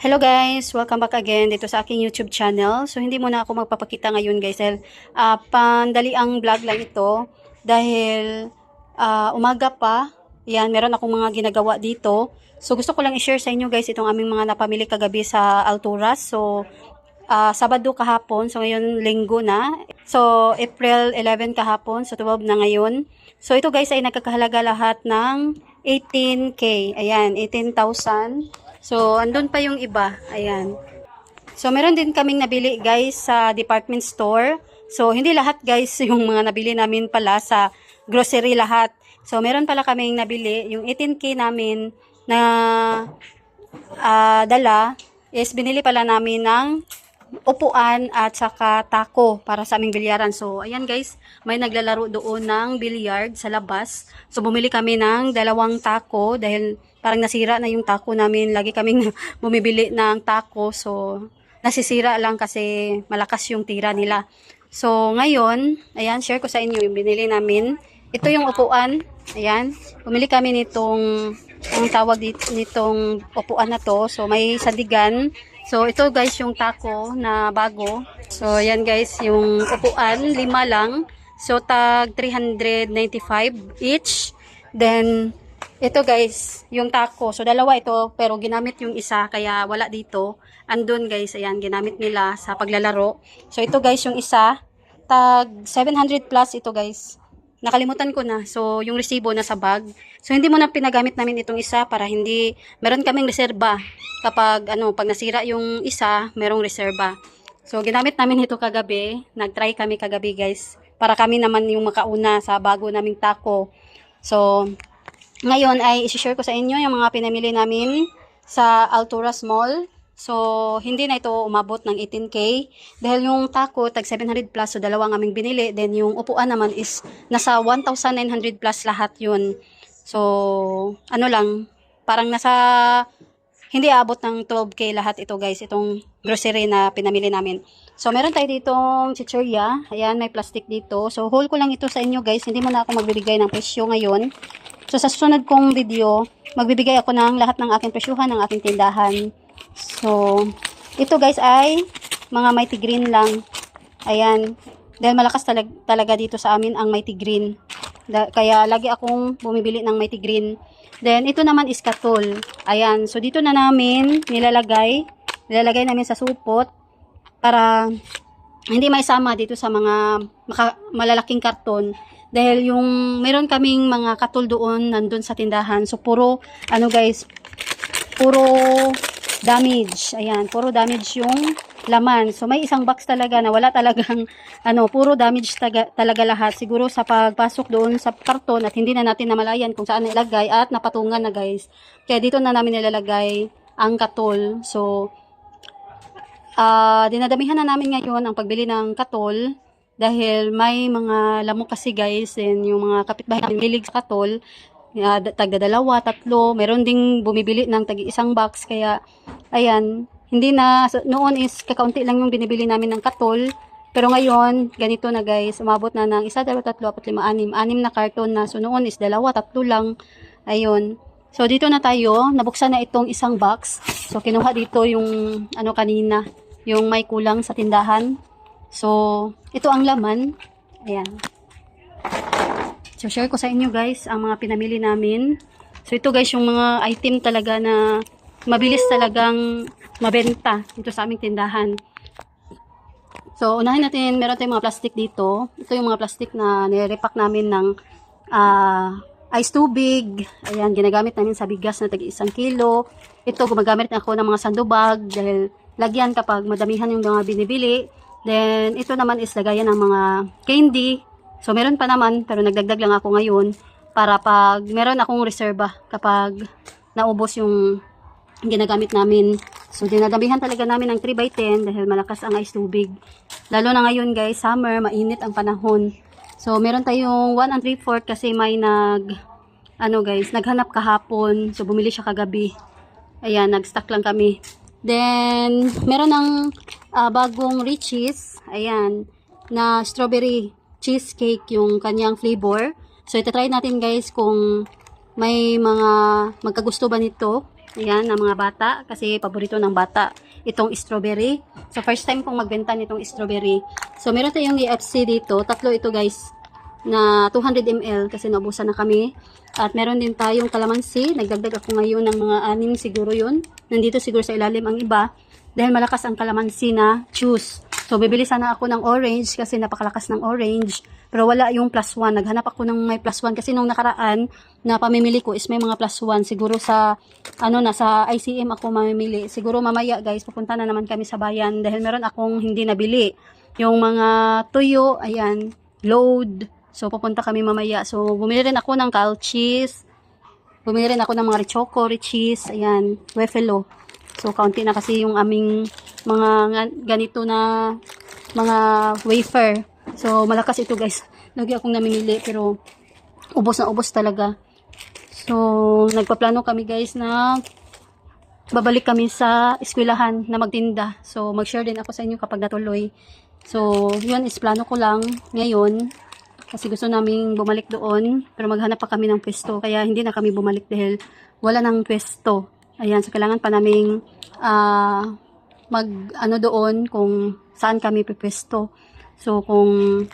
Hello guys! Welcome back again dito sa aking YouTube channel. So hindi muna ako magpapakita ngayon guys dahil pandaliang vlog lang ito dahil umaga pa. Yan, meron akong mga ginagawa dito. So gusto ko lang i-share sa inyo guys itong aming mga napamili kagabi sa Alturas. So Sabado kahapon, so ngayon linggo na. So April 11 kahapon, so 12 na ngayon. So ito guys ay nagkakahalaga lahat ng 18K. Ayan, 18,000. So, andun pa yung iba. Ayan. So, meron din kaming nabili guys sa department store. So, hindi lahat guys yung mga nabili namin pala sa grocery lahat. So, meron pala kaming nabili. Yung 18K namin na dala is binili pala namin ng upuan at saka tako para sa aming bilyaran. So, ayan guys, may naglalaro doon ng bilyard sa labas. So, bumili kami ng 2 tako dahil parang nasira na yung tako namin. Lagi kaming bumibili ng tako. So, nasisira lang kasi malakas yung tira nila. So, ngayon, ayan, share ko sa inyo yung binili namin. Ito yung upuan. Ayan, bumili kami nitong, ang tawag nitong upuan na to. So, may sandigan. So, ito guys yung tako na bago. So, ayan guys, yung upuan, 5 lang. So, tag 395 each. Then, ito guys, yung tako. So, 2 ito, pero ginamit yung isa, kaya wala dito. Andun guys, ayan, ginamit nila sa paglalaro. So, ito guys, yung isa, tag 700 plus ito guys. Nakalimutan ko na. So, yung resibo nasa bag. So, hindi mo na pinagamit namin itong isa para hindi, meron kaming reserba. Kapag, pag nasira yung isa, merong reserba. So, ginamit namin ito kagabi. Nag-try kami kagabi, guys. Para kami naman yung makauna sa bago naming tako. So, ngayon ay isi-share ko sa inyo yung mga pinamili namin sa Alturas Mall. So, hindi na ito umabot ng 18K. Dahil yung tako, tag 700 plus, so 2 aming binili. Then, yung upuan naman is nasa 1,900 plus lahat yun. So, parang nasa, hindi aabot ng 12K lahat ito guys, itong grocery na pinamili namin. So, meron tayo ditong chichirya. Ayan, may plastic dito. So, haul ko lang ito sa inyo guys. Hindi mo na ako magbibigay ng presyo ngayon. So, sa susunod kong video, magbibigay ako ng lahat ng aking presyuhan ng aking tindahan. So, ito guys ay mga mighty green lang. Ayan. Dahil malakas talaga dito sa amin ang mighty green. Kaya lagi akong bumibili ng mighty green. Then, ito naman is katol. Ayan. So, dito na namin nilalagay namin sa supot para hindi maisama dito sa mga malalaking karton. Dahil yung meron kaming mga katol doon nandun sa tindahan. So, puro damage. Ayan, puro damage yung laman. So, may isang box talaga na wala talagang, puro damage talaga lahat. Siguro sa pagpasok doon sa karton at hindi na natin namalayan kung saan nilagay at napatungan na guys. Kaya dito na namin nilalagay ang katol. So, dinadamihan na namin ngayon ang pagbili ng katol dahil may mga lamok kasi guys. And yung mga kapitbahay namin hilig sa katol. Tagda 2, 3, meron ding bumibili ng tagi isang box, kaya ayan, hindi na, noon is kakaunti lang yung binibili namin ng katol, pero ngayon, ganito na guys, umabot na ng 1, 2, 3, 4, 5, 6 na karton na, so noon is 2, 3 lang, ayun. So dito na tayo, nabuksan na itong isang box, so kinuha dito yung, kanina, yung may kulang sa tindahan, so ito ang laman, ayan. So, share ko sa inyo guys ang mga pinamili namin. So, ito guys yung mga item talaga na mabilis talagang mabenta dito sa aming tindahan. So, unahin natin, meron tayong mga plastic dito. Ito yung mga plastic na nire-repack namin ng ice tubig. Ayan, ginagamit namin sa bigas na tagi 1 kilo. Ito, gumagamit ako ng mga sandubag dahil lagyan kapag madamihan yung mga binibili. Then, ito naman is lagayan ng mga candy. So, meron pa naman, pero nagdagdag lang ako ngayon para pag meron akong reserba kapag naubos yung ginagamit namin. So, dinadamihan talaga namin ng 3x10 dahil malakas ang ice tubig. Lalo na ngayon guys, summer, mainit ang panahon. So, meron tayong 1 3/4 kasi may naghanap kahapon. So, bumili siya kagabi. Ayan, nag-stock lang kami. Then, meron ng bagong Richeese. Ayan, na strawberry cheesecake yung kanyang flavor. So, itatry natin guys kung may mga magkagusto ba nito. Ayan, ng mga bata. Kasi paborito ng bata itong strawberry. So, first time kong magbenta nitong strawberry. So, meron tayong EFC dito. Tatlo ito guys na 200 ml kasi naubusan na kami. At meron din tayong kalamansi. Nagdagdag ako ngayon ng mga 6 siguro yun. Nandito siguro sa ilalim ang iba. Dahil malakas ang kalamansi na juice. So, bibili sana ako ng orange kasi napakalakas ng orange. Pero wala yung plus 1. Naghanap ako ng may plus 1 kasi nung nakaraan na pamimili ko is may mga plus 1. Siguro sa, sa ICM ako mamimili. Siguro mamaya guys, pupunta na naman kami sa bayan dahil meron akong hindi nabili. Yung mga tuyo, ayan, load. So, pupunta kami mamaya. So, bumili rin ako ng calchis. Bumili rin ako ng mga Richoco, Richies, ayan, Wefelo. So, kaunti na kasi yung aming mga ganito na mga wafer. So, malakas ito guys. Lagi akong namimili pero ubos na ubos talaga. So, nagpaplano kami guys na babalik kami sa eskwelahan na magtinda. So, mag-share din ako sa inyo kapag natuloy. So, yun is plano ko lang ngayon. Kasi gusto naming bumalik doon. Pero maghanap pa kami ng pwesto. Kaya hindi na kami bumalik dahil wala nang pwesto. Ayan, so kailangan pa naming doon kung saan kami pipwesto. So, kung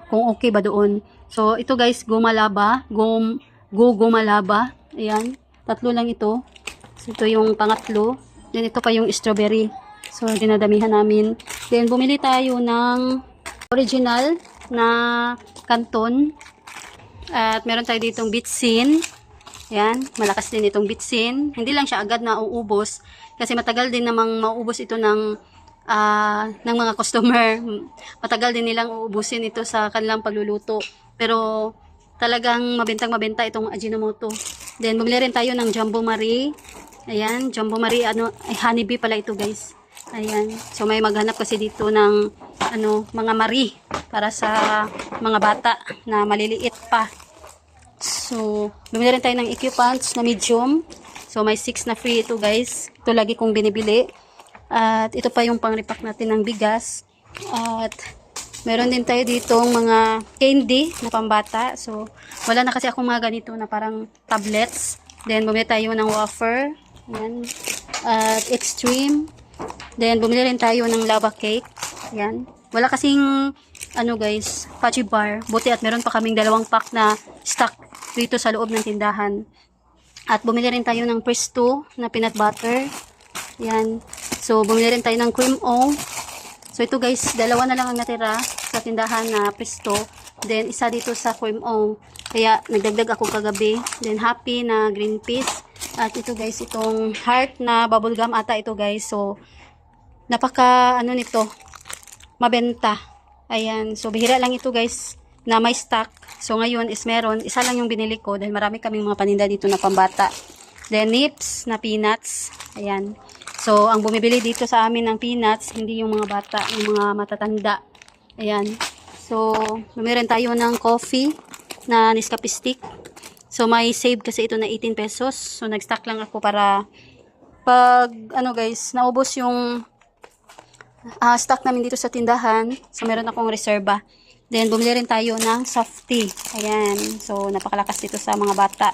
kung okay ba doon. So, ito guys, gumalaba. Gumalaba. Ayan, tatlo lang ito. So, ito yung pangatlo. Then, ito pa yung strawberry. So, dinadamihan namin. Then, bumili tayo ng original na kanton. At meron tayo ditong bitsin. Yan, malakas din itong bitsin. Hindi lang siya agad na uubos. Kasi matagal din namang maubos ito ng mga customer. Matagal din nilang uubusin ito sa kanilang pagluluto. Pero talagang mabentang-mabenta itong Ajinomoto. Then, bumili rin tayo ng Jumbo Marie. Ayan, Jumbo Marie, honeybee pala ito guys. Ayan, so may maghanap kasi dito ng mga Marie para sa mga bata na maliliit pa. So, bumili rin tayo ng equipants na medium. So, may 6 na free ito guys. Ito lagi kong binibili. At ito pa yung pang-repack natin ng bigas. At meron din tayo ditong mga candy na pambata. So, wala na kasi akong mga ganito na parang tablets. Then, bumili tayo ng wafer. Ayan. At extreme. Then, bumili rin tayo ng lava cake. Ayan. Wala kasing, guys, fudgy bar. Buti at meron pa kaming 2 pack na stock dito sa loob ng tindahan. At bumili rin tayo ng Presto na peanut butter. Ayan. So, bumili rin tayo ng cream o. So, ito guys, 2 na lang ang natira sa tindahan na Presto. Then, isa dito sa cream o. Kaya, nagdagdag ako kagabi. Then, happy na green peas. At ito guys, itong heart na bubblegum ata ito guys. So, napaka, nito, mabenta. Ayan. So, bihira lang ito guys na may stock. So, ngayon is meron. Isa lang yung binili ko dahil marami kaming mga paninda dito na pambata. Then, nips na peanuts. Ayan. So, ang bumibili dito sa amin ng peanuts, hindi yung mga bata, yung mga matatanda. Ayan. So, meron tayo ng coffee na Nescafe stick. So, may save kasi ito na 18 pesos. So, nag-stock lang ako para pag, guys, naubos yung stock namin dito sa tindahan. So, meron akong reserva. Then, bumili rin tayo ng soft tea. Ayan. So, napakalakas dito sa mga bata.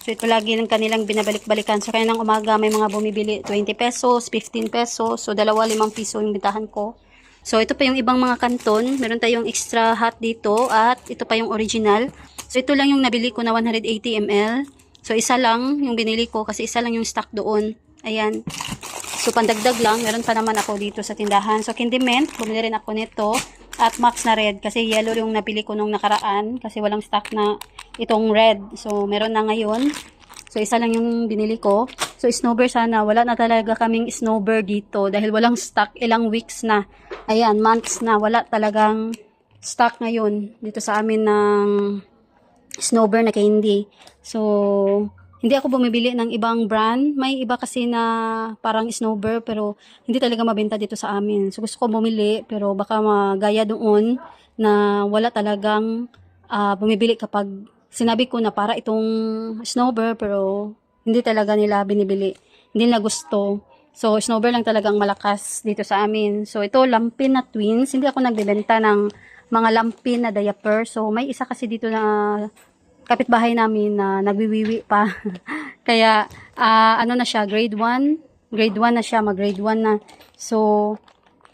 So, ito lagi ng kanilang binabalik-balikan. So, kaya ng umaga may mga bumibili 20 pesos, 15 pesos. So, 5 piso yung bintahan ko. So, ito pa yung ibang mga kanton. Meron tayong extra hot dito at ito pa yung original. So, ito lang yung nabili ko na 180 ml. So, isa lang yung binili ko kasi isa lang yung stock doon. Ayan. So, pandagdag lang. Meron pa naman ako dito sa tindahan. So, Candy Mint. Bumili rin ako nito. At Max na red. Kasi yellow yung nabili ko nung nakaraan. Kasi walang stock na itong red. So, meron na ngayon. So, isa lang yung binili ko. So, snowbird sana. Wala na talaga kaming snowbird dito. Dahil walang stock. Ilang weeks na. Ayan, months na. Wala talagang stock ngayon. Dito sa amin ng snowbird na candy. So, hindi ako bumibili ng ibang brand. May iba kasi na parang snowbird pero hindi talaga mabenta dito sa amin. So gusto ko bumili pero baka magaya doon na wala talagang bumibili kapag sinabi ko na para itong snowbird pero hindi talaga nila binibili. Hindi nila gusto. So snowbird lang talagang malakas dito sa amin. So ito lampin na twins. Hindi ako nagbebenta ng mga lampin na diaper. So may isa kasi dito na kapitbahay namin na nagwiwiwi pa. Kaya, ano na siya, grade 1. Grade 1 na siya, mag-grade 1 na. So,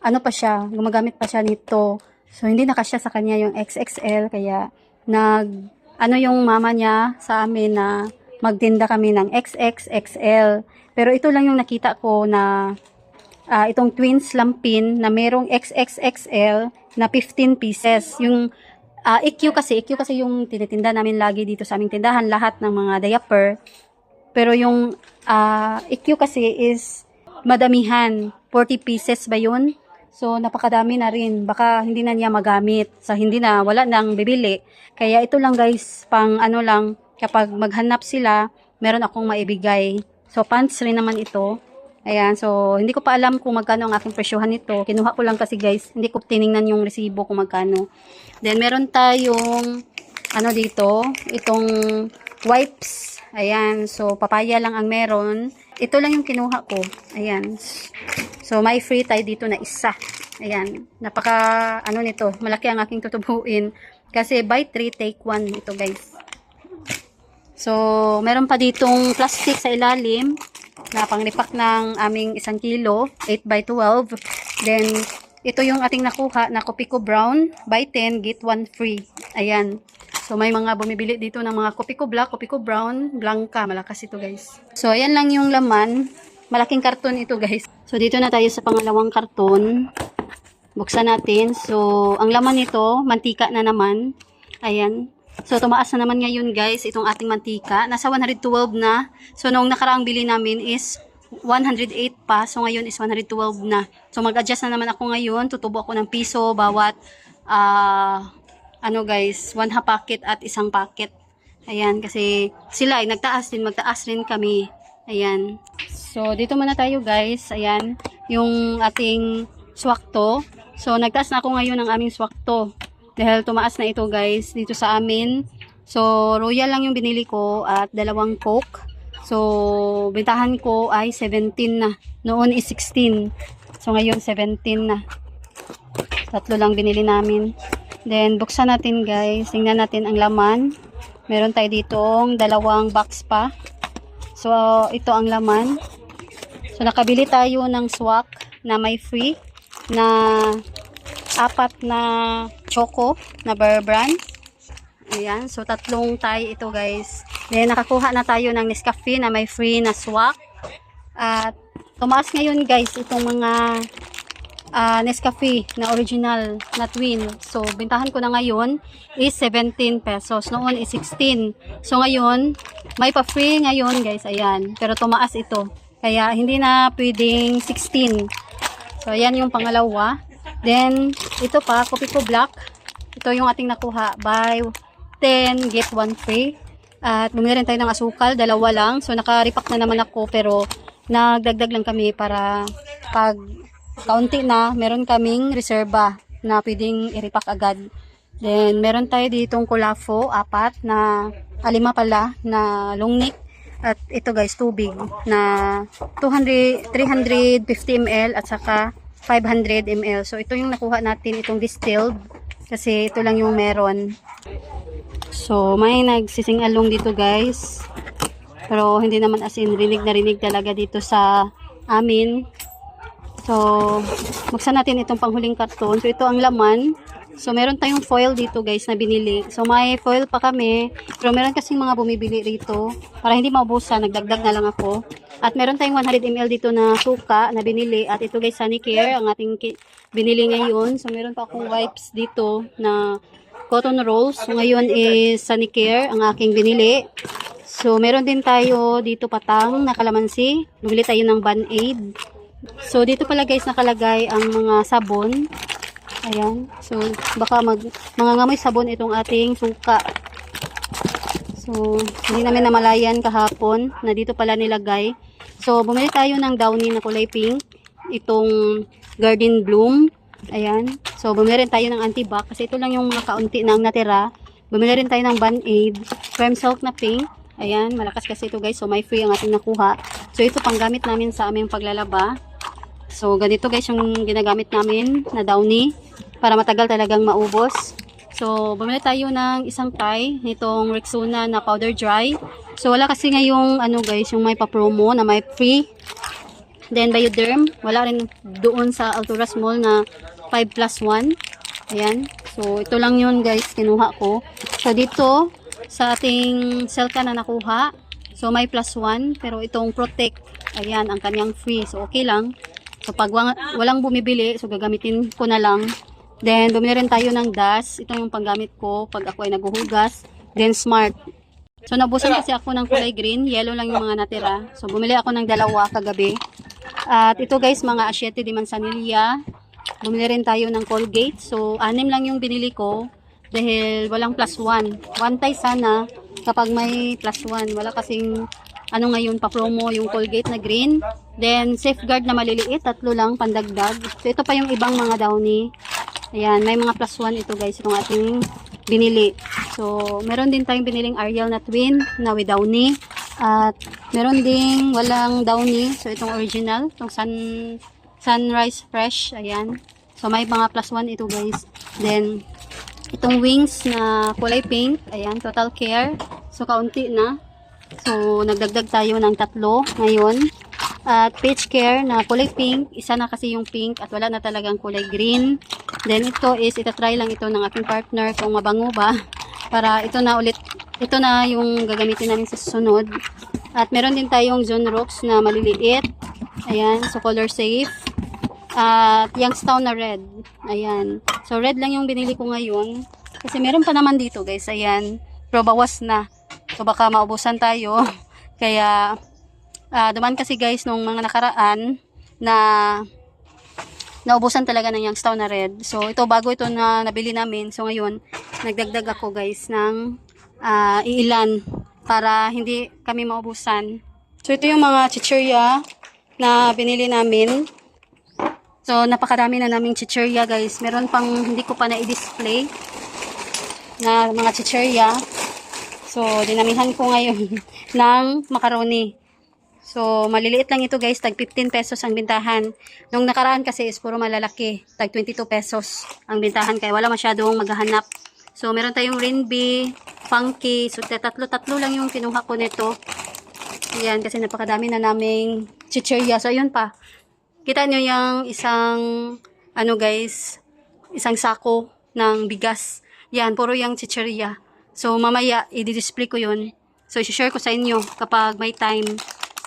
ano pa siya, gumagamit pa siya nito. So, hindi na kasya sa kanya yung XXL. Kaya, ano yung mama niya sa amin na magtinda kami ng XXXL. Pero ito lang yung nakita ko na itong twins lampin na merong XXXL na 15 pieces. Yung EQ kasi yung tinitinda namin lagi dito sa aming tindahan, lahat ng mga diaper. Pero yung EQ kasi is madamihan, 40 pieces ba yun? So, napakadami na rin. Baka hindi na niya magamit. So, wala nang bibili. Kaya ito lang guys, pang ano lang, kapag maghanap sila, meron akong maibigay. So, pants rin naman ito. Ayan, so, hindi ko pa alam kung magkano ang aking presyohan nito. Kinuha ko lang kasi guys, hindi ko tiningnan yung resibo kung magkano. Then, meron tayong, ano dito, itong wipes. Ayan, so, papaya lang ang meron. Ito lang yung kinuha ko. Ayan. So, may free tayo dito na isa. Ayan. Ano nito, malaki ang aking tutubuin. Kasi, buy 3, take 1 ito guys. So, meron pa ditong plastic sa ilalim na panglipak ng aming 1 kilo, 8 by 12. Then, ito yung ating nakuha na Kopiko Brown, buy 10, get 1 free. Ayan. So, may mga bumibili dito ng mga Kopiko Black, Kopiko Brown, Blanca. Malakas ito guys. So, ayan lang yung laman. Malaking karton ito guys. So, dito na tayo sa pangalawang karton. Buksan natin. So, ang laman nito, mantika na naman. Ayan. So, tumaas na naman ngayon guys, itong ating mantika. Nasa 112 na. So, noong nakaraang bili namin is 108 pa. So, ngayon is 112 na. So, mag-adjust na naman ako ngayon. Tutubo ako ng piso bawat, guys, 1 half packet at 1 packet. Ayan, kasi sila ay nagtaas din, magtaas rin kami. Ayan. So, dito muna tayo guys. Ayan, yung ating swakto. So, nagtaas na ako ngayon ng aming swakto. Dahil tumaas na ito guys, dito sa amin. So, royal lang yung binili ko at 2 coke. So, bintahan ko ay 17 na. Noon is 16. So, ngayon 17 na. 3 lang binili namin. Then, buksan natin guys. Tingnan natin ang laman. Meron tayo ditong 2 box pa. So, ito ang laman. So, nakabili tayo ng swak na may free na 4 na choco na Bear Brand. Ayan. So, 3 tayo ito guys. Then, nakakuha na tayo ng Nescafe na may free na swak. At, tumaas ngayon guys itong mga Nescafe na original na twin. So, bintahan ko na ngayon is 17 pesos. Noon is 16. So, ngayon, may pa-free ngayon guys. Ayan. Pero tumaas ito. Kaya, hindi na pwedeng 16. So, ayan yung pangalawa. Then, ito pa, Kopiko Black. Ito yung ating nakuha. Buy 10, get 1 free. At bumili rin tayo ng asukal. 2 lang. So, naka-repack na naman ako. Pero, nagdagdag lang kami para pag kaunti na, meron kaming reserba na pwedeng i-repack agad. Then, meron tayo ditong kulafo, 4 na 5 pala na long neck. At ito guys, tubig na 350 ml at saka 500 ml. So, ito yung nakuha natin, itong distilled. Kasi ito lang yung meron. So, may nagsising-along dito guys. Pero, hindi naman as in, rinig na rinig talaga dito sa amin. So, buksan natin itong panghuling karton. So, ito ang laman. So, meron tayong foil dito guys na binili. So, may foil pa kami. Pero meron kasing mga bumibili dito. Para hindi maubusan, nagdagdag na lang ako. At meron tayong 100 ml dito na suka na binili. At ito guys, Sanicare, ang ating binili ngayon. So, meron pa akong wipes dito na cotton rolls. So, ngayon is Sanicare, ang aking binili. So, meron din tayo dito patang na kalamansi. Bumili tayo ng Band-Aid. So, dito pala guys nakalagay ang mga sabon. Ayan. So, baka mangangamoy sabon itong ating suka. So, hindi namin namalayan kahapon na dito pala nilagay. So, bumili tayo ng Downy na kulay pink. Itong Garden Bloom. Ayan. So, bumili rin tayo ng antibac kasi ito lang yung mga kaunti na ang natira. Bumili rin tayo ng Band-Aid. Cream Silk na pink. Ayan. Malakas kasi ito guys. So, may free ang ating nakuha. So, ito panggamit namin sa aming paglalaba. So, ganito guys yung ginagamit namin na Downy para matagal talagang maubos. So, bumili tayo ng isang tie nitong Rexona na powder dry. So, wala kasi ngayong ano guys, yung may pa-promo na may free. Then, Bioderm. Wala rin doon sa Alturas Mall na 5+1. Ayan. So, ito lang yun guys, kinuha ko. So, dito, sa ating Selka na nakuha, so may +1. Pero itong Protect, ayan, ang kanyang free. So, okay lang. So, pag walang bumibili, so gagamitin ko na lang. Then, bumili rin tayo ng DAS. Ito yung panggamit ko pag ako ay naguhugas. Then, Smart. So, nabusan kasi ako ng kulay green. Yellow lang yung mga natira. So, bumili ako ng dalawa kagabi. At ito guys, mga Asiete de Manzanilla. Bumili rin tayo ng Colgate. So, 6 lang yung binili ko. Dahil walang +1. One tie sana kapag may +1. Wala kasing ano ngayon pa-promo yung Colgate na green. Then, Safeguard na maliliit. 3 lang pandagdag. So, ito pa yung ibang mga Downy. Ayan, may mga +1 ito guys, itong ating binili. So, meron din tayong biniling Ariel na twin na with Downy. At meron ding walang Downy. So, itong original, itong Sunrise Fresh. Ayan. So, may mga +1 ito guys. Then, itong wings na kulay pink. Ayan, Total Care. So, kaunti na. So, nagdagdag tayo ng 3 ngayon. At Peach Care na kulay pink. Isa na kasi yung pink at wala na talagang kulay green. Then ito is, itatry lang ito ng aking partner kung mabango ba. Para ito na ulit, ito na yung gagamitin namin sa susunod. At meron din tayong Zone Rocks na maliliit. Ayan, so color safe. At Youngstown na red. Ayan. So red lang yung binili ko ngayon. Kasi meron pa naman dito guys. Ayan. Pero bawas na. So baka maubusan tayo. Kaya duman kasi guys nung mga nakaraan na naubusan talaga ng Youngstown na red. So ito bago ito na nabili namin. So ngayon nagdagdag ako guys ng iilan para hindi kami maubusan. So ito yung mga chichirya na binili namin. So napakarami na naming chichirya guys. Meron pang hindi ko pa na-i-display na mga chichirya. So dinamihan ko ngayon ng macaroni. So, maliliit lang ito guys, tag 15 pesos ang bintahan. Nung nakaraan kasi is puro malalaki, tag 22 pesos ang bintahan kaya wala masyadong maghahanap. So, meron tayong Rinby, Funky, so tatlo lang yung kinuha ko nito. Ayan, kasi napakadami na naming chichirya. So, ayun pa. Kita nyo yung isang, ano guys, isang sako ng bigas. Yan, puro yung chichirya. So, mamaya, i-display ko yun. So, i-share ko sa inyo kapag may time.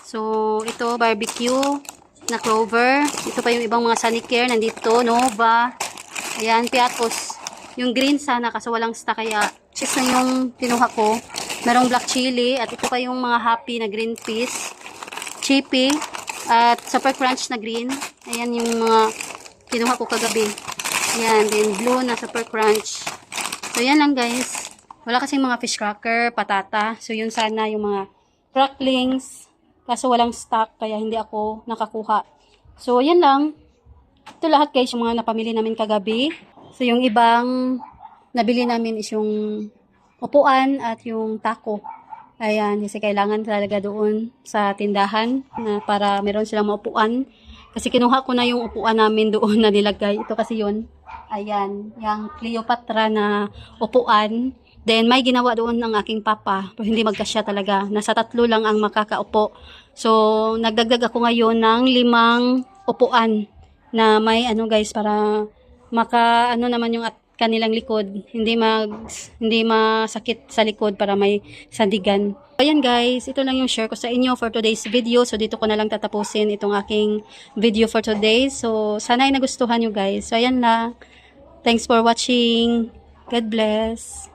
So, ito, barbecue na clover. Ito pa yung ibang mga Sanicare. Nandito, Nova. Ayan, Piatos. Yung green sana kasi walang stock. Kaya, cheese na yung kinuha ko. Merong black chili. At ito pa yung mga happy na green peas. Chippy. At super crunch na green. Ayan yung mga kinuha ko kagabi. Ayan, then blue na super crunch. So, yan lang guys. Wala kasing mga fish cracker, patata. So, yun sana yung mga cracklings. Kaso walang stock, kaya hindi ako nakakuha. So, yan lang. Ito lahat guys, yung mga napamili namin kagabi. So, yung ibang nabili namin is yung upuan at yung taco. Ayan, kasi kailangan talaga doon sa tindahan na para meron silang maupuan. Kasi kinuha ko na yung upuan namin doon na nilagay. Ito kasi yun. Ayan, yung Cleopatra na upuan. Then, may ginawa doon ng aking papa. Pero hindi magkasya talaga. Nasa 3 lang ang makakaupo. So, nagdagdag ako ngayon ng 5 upuan na may ano guys, para maka ano naman yung kanilang likod. Hindi masakit sa likod para may sandigan. Ayan guys, ito lang yung share ko sa inyo for today's video. So, dito ko na lang tatapusin itong aking video for today. So, sana ay nagustuhan nyo guys. So, ayan lang. Thanks for watching. God bless.